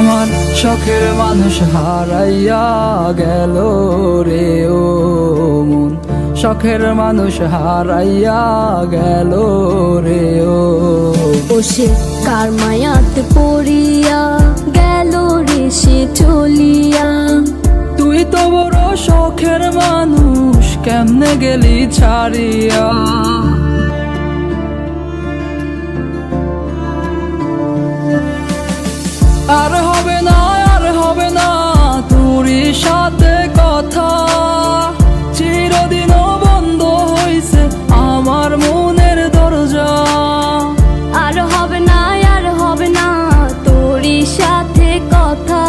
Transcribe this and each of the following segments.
আমার শখের মানুষ হারাইয়া গেল রে ও মন, শখের মানুষ হারাইয়া গেল রে ও। সে কার মায়াতে পড়িয়া গেল রে সে চলিয়া। তুই তো বড় শখের মানুষ, কেমনে গেলি ছাড়িয়া। আর হবে না, আর হবে না তোরই সাথে কথা, চিরদিনও বন্ধ হইছে আমার মনের দরজা। আর হবে না, আর হবে না তোরই সাথে কথা,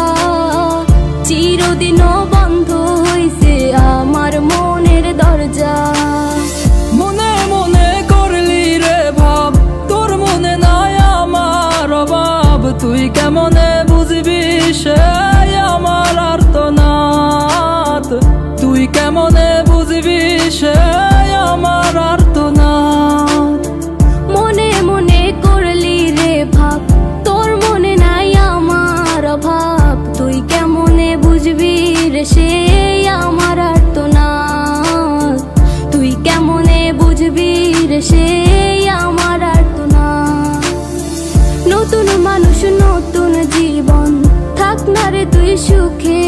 চিরদিনও বন্ধ হইছে আমার মনের দরজা। মনে মনে করলি রে ভাব, তোর মনে নাই আমার অভাব, তুই কেমনে বুঝবি সে আমার আর্তনাদ, তুই কেমনে বুঝবি সে আমার আর্তনাদ। মনে মনে করলি রে ভাব, তোর মনে নাই আমার অভাব, তুই কেমনে বুঝবি রে সে আমার আর্তনাদ, তুই কেমনে বুঝবি রে সে আমার আর্তনাদ। নতুন মানুষ নতুন জীবন, থাক না রে তুই সুখে,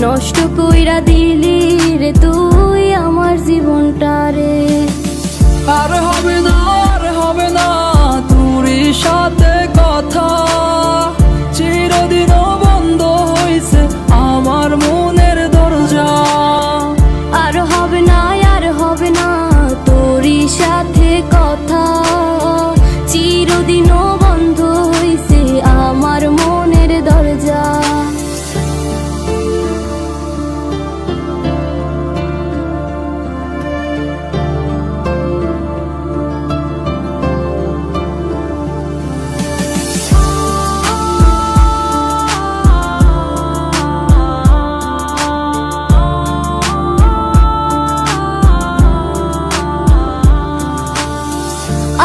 নষ্ট কইরা দিলি রে তুই আমার জীবনটা রে। আর হবে না, আর হবে না তোরই সাথে কথা, চিরদিনও বন্ধ হইছে আমার মনের দরজা। আর হবে না, আর হবে না তোরই সাথে কথা, চিরদিনও বন্ধ হইছে আমার মনের দরজা।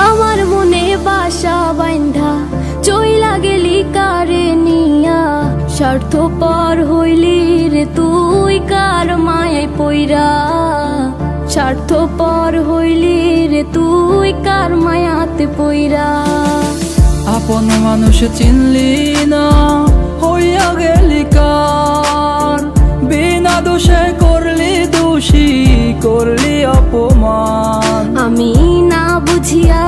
আমার মনে বাসা বাইন্ধা চইলা গেলি কারে নিয়া, স্বার্থপর হইলি রে তুই কার মায়ায় পইরা, স্বার্থপর হইলি রে তুই কার মায়াতে পইরা। আপন মানুষ চিনলি না, হইয়া গেলি কার, বিনা দোষে করলি দোষী, করলি অপমান। আমি না বুঝিয়া